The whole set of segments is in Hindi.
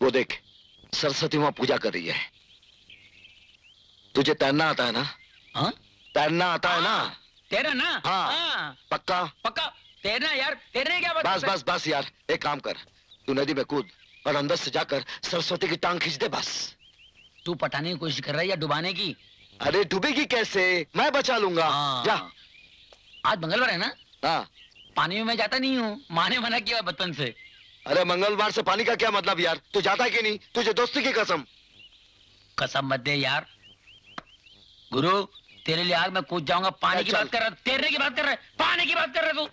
वो देख, सरस्वती माँ पूजा कर रही है। तुझे तैरना आता है ना? हाँ? तैरना आता है ना? तैरना ना? हाँ। पक्का? पक्का तैरना यार, तैरने क्या बात? बस बस बस यार, एक काम कर, तू नदी में कूद और अंदर से जाकर सरस्वती की टांग खींच दे बस। तू पटाने की कोशिश कर रहा है या डुबाने की? अरे डूबेगी कैसे, मैं बचा लूंगा। जा। आज मंगलवार है ना? हाँ। पानी में मैं जाता नहीं हूँ, माँ ने मना किया बचपन से। अरे मंगलवार से पानी का क्या मतलब यार, तू जाता है कि नहीं? तुझे दोस्ती की कसम। कसम मत दे यार। गुरु तेरे लिए आग में कूद जाऊंगा। पानी की बात कर रहा, तैरने की बात कर रहा है, पानी की बात कर रहा तू।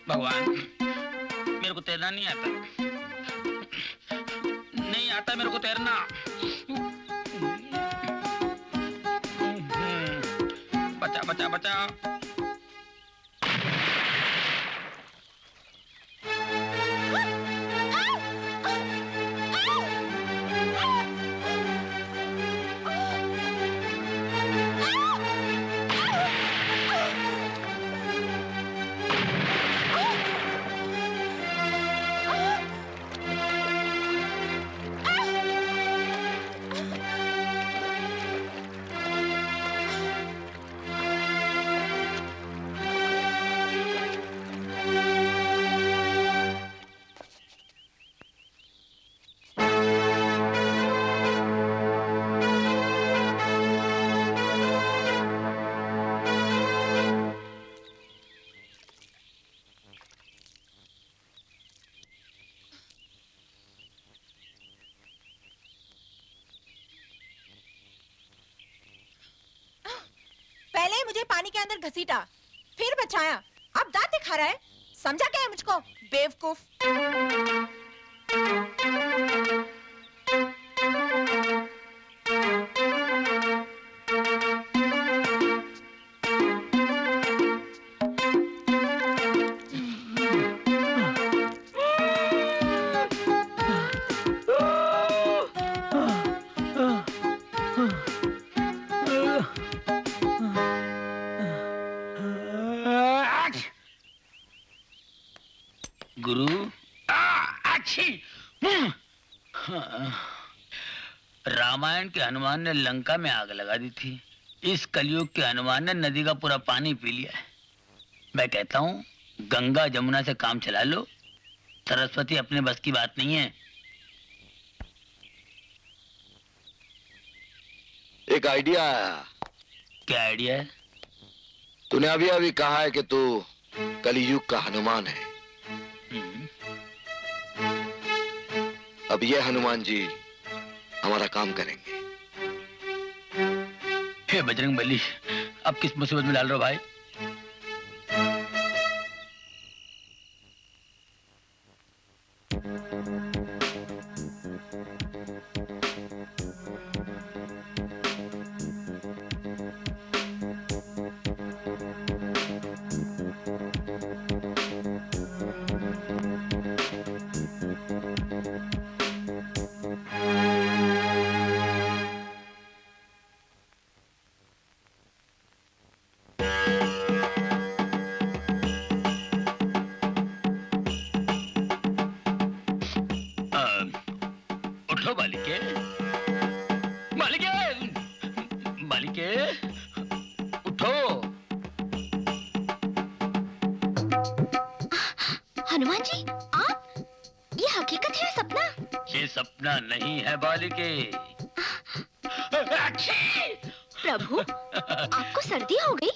भगवान, मेरे को तैरना नहीं आता, नहीं आता मेरे को तैरना। बचा बचा बचा। पहले मुझे पानी के अंदर घसीटा, फिर बचाया, अब दांत दिखा रहा है। समझा क्या है मुझको, बेवकूफ? गुरु रामायण के हनुमान ने लंका में आग लगा दी थी, इस कलयुग के हनुमान ने नदी का पूरा पानी पी लिया है। मैं कहता हूँ गंगा जमुना से काम चला लो, सरस्वती अपने बस की बात नहीं है। एक आइडिया आया। क्या आइडिया है? तूने अभी अभी कहा है कि तू कलयुग का हनुमान है। अब ये हनुमान जी हमारा काम करेंगे। हे बजरंगबली, अब किस मुसीबत में डाल रहे हो भाई? उठो बालिके, बालिके, बालिके, उठो। हनुमान जी, आप? ये हकीकत है सपना? ये सपना नहीं है बालिके। प्रभु, आपको सर्दी हो गई?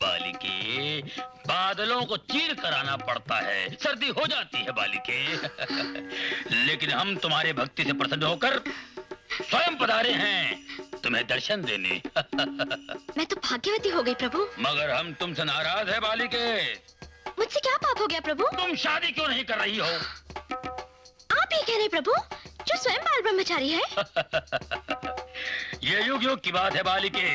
बालिके, बादलों को चीर कर आना पड़ता है, सर्दी हो जाती है बालिके। लेकिन हम तुम्हारे भक्ति से प्रसन्न होकर स्वयं पधारे हैं तुम्हें दर्शन देने। मैं तो भाग्यवती हो गई प्रभु। मगर हम तुमसे नाराज है बालिके। मुझसे क्या पाप हो गया प्रभु? तुम शादी क्यों नहीं कर रही हो? आप ही कह रहे प्रभु, जो स्वयं बाल ब्रह्मचारी है। ये युग युग की बात है बालिके।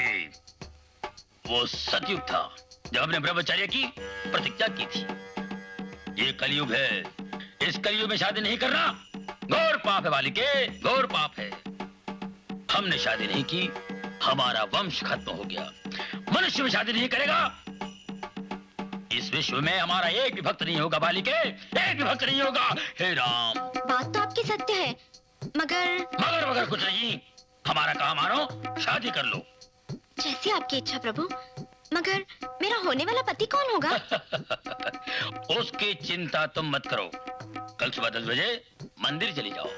वो सतयुग था जब हमने ब्रह्मचर्य की प्रतिज्ञा की थी। ये कलयुग है, इस कलयुग में शादी नहीं करना घोर पाप है बालिके, घोर पाप है। हमने शादी नहीं की, हमारा वंश खत्म हो गया। मनुष्य भी शादी नहीं करेगा। इस विश्व में हमारा एक भी भक्त नहीं होगा बालिके, एक भी भक्त नहीं होगा। हे राम। बात तो आपकी सत्य है, मगर मगर कुछ नहीं। हमारा काम मानो, शादी कर लो। जैसी आपकी इच्छा प्रभु, मगर मेरा होने वाला पति कौन होगा? उसकी चिंता तुम मत करो। कल सुबह 10 बजे मंदिर चली जाओ।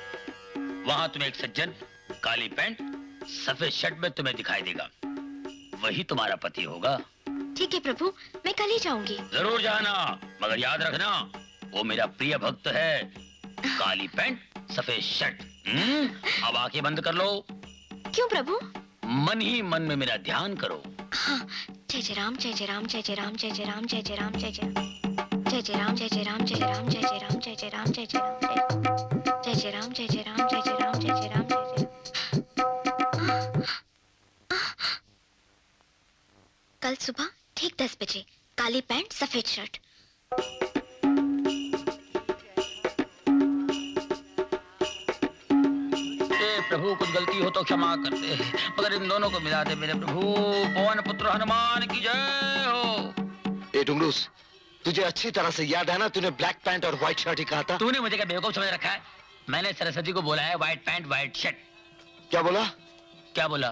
वहां तुम्हें एक सज्जन काली पैंट सफेद शर्ट में तुम्हें दिखाई देगा। वही तुम्हारा पति होगा। ठीक है प्रभु, मैं कल ही जाऊंगी। जरूर जाना, मगर याद रखना वो मेरा प्रिय भक्त है। काली पैंट सफेद शर्ट। अब आंखें बंद कर लो। क्यों प्रभु? मन ही मन में मेरा ध्यान करो। हाँ, जय जय राम जय जय राम जय जय राम जय जय राम जय जय राम जय जय जय जय राम जय जय राम जय जय राम जय जय राम जय जय राम जय जय राम जय जय राम जय जय राम जय जय राम जय जय राम जय जय। कल सुबह ठीक 10 बजे, काली पैंट सफेद शर्ट। प्रभु कुछ गलती हो तो क्षमा कर दे, मगर इन दोनों को मिला दे मेरे प्रभु। पवन पुत्र हनुमान की जय हो। ए डुंगरूस, तुझे अच्छी तरह से याद है ना, तूने ब्लैक पैंट और व्हाइट शर्ट ही कहा था। तूने मुझे क्या बेवकूफ समझ रखा है? मैंने सरस्वती को बोला है व्हाइट पैंट व्हाइट शर्ट। क्या बोला? क्या बोला?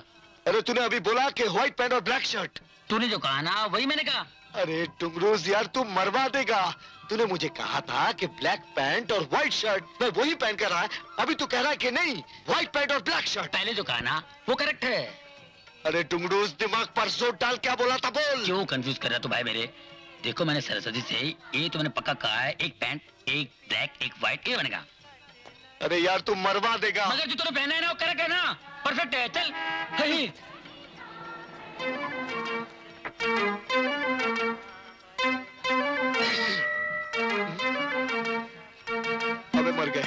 अरे तूने अभी बोला कि व्हाइट पैंट और ब्लैक शर्ट। तूने जो कहा ना वही मैंने कहा। अरे डुंगरूस यार, तू मरवा देगा। तूने मुझे कहा था कि ब्लैक पैंट और व्हाइट शर्ट, मैं वही पहन कर रहा है। अभी तू कह रहा है कि नहीं, व्हाइट पैंट और ब्लैक शर्ट। पहले जो कहा ना वो करेक्ट है। अरे डुंगरूस, दिमाग पर जोर डाल, क्या बोला था बोल। क्यों कंफ्यूज कर रहा तू भाई मेरे? देखो मैंने सरस्वती से ये तो मैंने पक्का कहा है, एक पैंट एक ब्लैक एक व्हाइट, ये बनेगा। अरे यार तू मरवा देगा। मगर जो तूने पहना है ना वो करेक्ट है ना, परफेक्ट है। चल hey. अबे मर गए।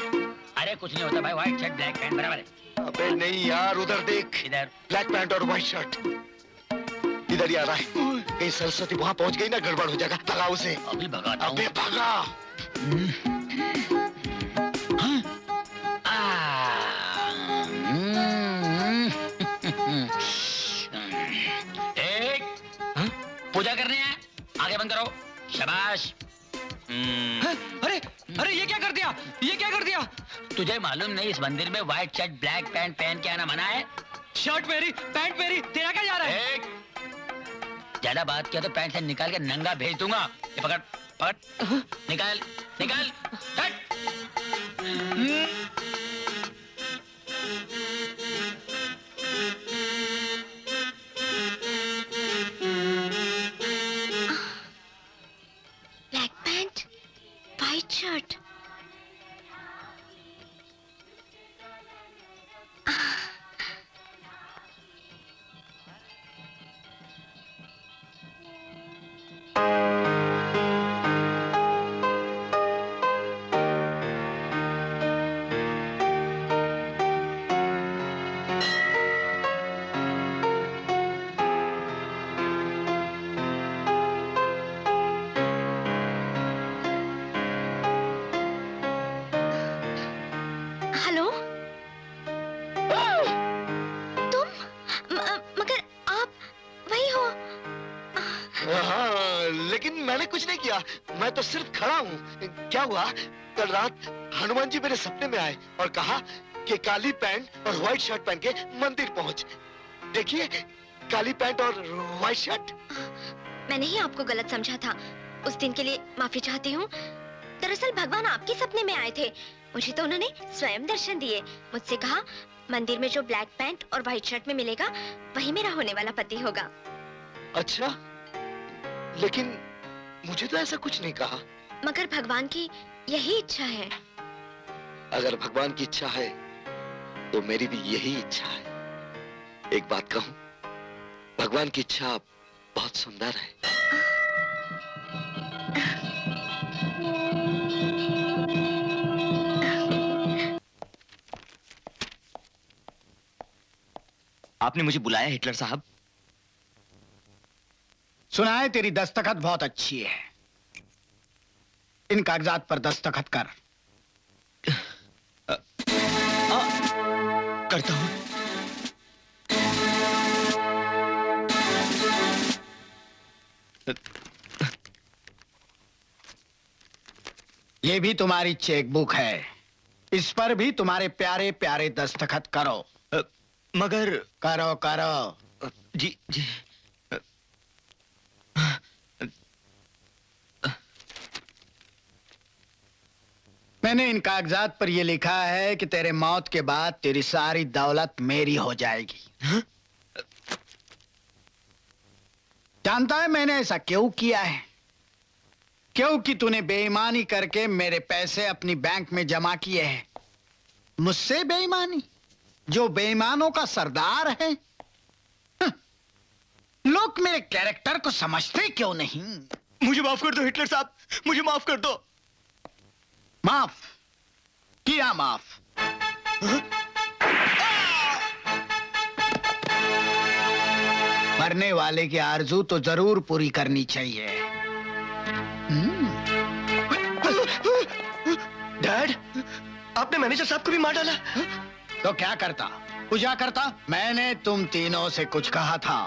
अरे कुछ नहीं होता भाई, व्हाइट शर्ट ब्लैक पैंट बराबर है। अबे नहीं यार, उधर देख, इधर ब्लैक पैंट और व्हाइट शर्ट इधर ही आ रहा है। कहीं सरस्वती वहां पहुंच गई ना, गड़बड़ हो जाएगा। भगा उसे। अभी भगाता हूँ। अबे भगा। पूजा करने हैं, आगे बंद करो। शाबाश। अरे ये क्या कर दिया? ये क्या कर दिया? तुझे मालूम नहीं इस मंदिर में व्हाइट शर्ट ब्लैक पैंट पहन के आना मना है? शर्ट मेरी, पैंट मेरी, तेरा क्या जा रहा है? ज्यादा बात किया तो पैंट से निकाल के नंगा भेज दूंगा। ये पकड़ पकड़, निकाल निकाल, हट। Black pant white shirt. Hello, तुम? मगर आप वही हो? हाँ, लेकिन मैंने कुछ नहीं किया, मैं तो सिर्फ खड़ा हूँ। क्या हुआ? कल रात हनुमान जी मेरे सपने में आए और कहा कि काली पैंट और व्हाइट शर्ट पहन के मंदिर पहुँच। देखिए, काली पैंट और व्हाइट शर्ट। मैंने ही आपको गलत समझा था। उस दिन के लिए माफी चाहती हूँ। दरअसल भगवान आपके सपने में आए थे। मुझे तो उन्होंने स्वयं दर्शन दिए। मुझसे कहा मंदिर में जो ब्लैक पैंट और व्हाइट शर्ट में मिलेगा वही मेरा होने वाला पति होगा। अच्छा, लेकिन मुझे तो ऐसा कुछ नहीं कहा। मगर भगवान की यही इच्छा है। अगर भगवान की इच्छा है तो मेरी भी यही इच्छा है। एक बात कहूं, भगवान की इच्छा बहुत सुंदर है। आपने मुझे बुलाया हिटलर साहब? सुना है तेरी दस्तखत बहुत अच्छी है। इन कागजात पर दस्तखत कर। करता हूं। ये भी तुम्हारी चेकबुक है, इस पर भी तुम्हारे प्यारे प्यारे दस्तखत करो। मगर करो करो। जी जी मैंने इन कागजात पर यह लिखा है कि तेरे मौत के बाद तेरी सारी दौलत मेरी हो जाएगी। जानता है मैंने ऐसा क्यों किया है? क्योंकि तूने बेईमानी करके मेरे पैसे अपनी बैंक में जमा किए हैं। मुझसे बेईमानी, जो बेईमानों का सरदार है। लोग मेरे कैरेक्टर को समझते क्यों नहीं? मुझे माफ कर दो हिटलर साहब, मुझे माफ कर दो। माफ किया, माफ। मरने वाले की आरजू तो जरूर पूरी करनी चाहिए। डैड, आपने मैनेजर साहब को भी मार डाला। तो क्या करता? पूजा करता? मैंने तुम तीनों से कुछ कहा था।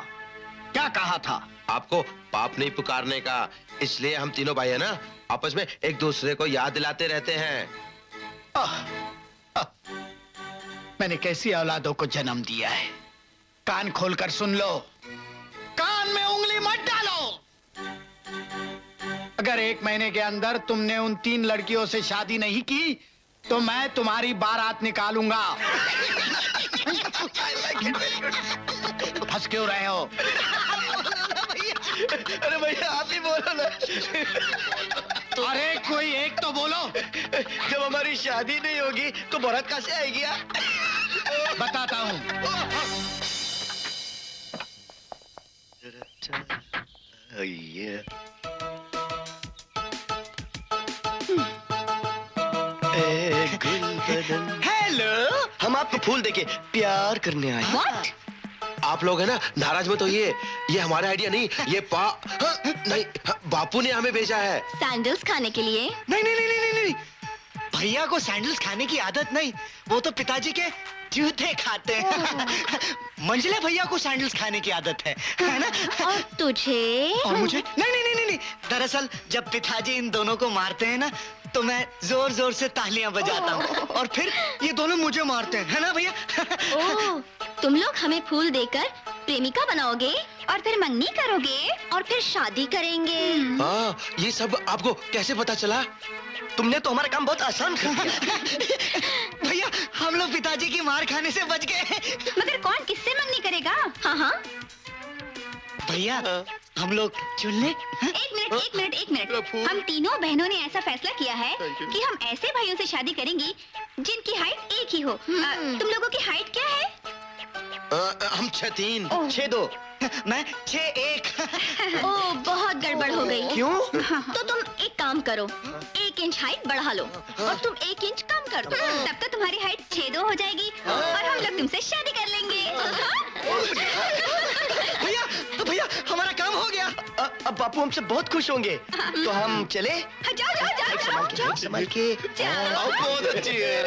क्या कहा था? आपको पाप नहीं पुकारने का, इसलिए हम तीनों भाई है ना, आपस में एक दूसरे को याद दिलाते रहते हैं। आह, आह, मैंने कैसी औलादों को जन्म दिया है। कान खोलकर सुन लो, कान में उंगली मत डालो। अगर 1 महीने के अंदर तुमने उन 3 लड़कियों से शादी नहीं की तो मैं तुम्हारी बारात निकालूंगा। हंस क्यों रहे हो? अरे भैया आप ही बोलो ना। अरे कोई एक तो बोलो। जब हमारी शादी नहीं होगी तो बारात कहाँ से आएगी? बताता हूँ। हेलो, हम आपको फूल देके प्यार करने आए। What? आप लोग है ना नाराज मत होइए, ये हमारा आइडिया नहीं, ये नहीं बापू ने हमें भेजा है। सैंडल्स खाने के लिए? नहीं नहीं नहीं नहीं नहीं, भैया को सैंडल्स खाने की आदत नहीं, वो तो पिताजी के जूते खाते हैं। मंजिला भैया को सैंडल्स खाने की आदत है ना? और तुझे? और मुझे? नहीं नहीं नहीं नहीं नहीं, दरअसल जब पिताजी इन दोनों को मारते हैं ना तो मैं जोर जोर से तालियां बजाता हूँ और फिर ये दोनों मुझे मारते हैं, है ना भैया? ओह, तुम लोग हमें फूल देकर प्रेमिका बनाओगे और फिर मंगनी करोगे और फिर शादी करेंगे। हाँ, ये सब आपको कैसे पता चला? तुमने तो हमारा काम बहुत आसान कर दिया। भैया हम लोग पिताजी की मार खाने से बच गए। मगर कौन किससे मंगनी करेगा? हाँ हाँ, भैया हम लोग चुन ले। एक मिनट। हम तीनों बहनों ने ऐसा फैसला किया है कि हम ऐसे भाइयों से शादी करेंगी जिनकी हाइट एक ही हो। तुम लोगों की हाइट क्या है? हम 6'3". 6'2", मैं 6'1". ओह, बहुत गड़बड़ हो गई। क्यों? तो तुम एक काम करो, 1 इंच हाइट बढ़ा लो और तुम 1 इंच कम कर दो, तब तो तुम्हारी हाइट 6'2" हो जाएगी और हम लोग तुमसे शादी कर लेंगे। भैया भैया हमारा काम हो गया। अब बापू हमसे बहुत खुश होंगे। तो हम चले? जाओ। संभाल के। जाओ। बहुत अच्छी है।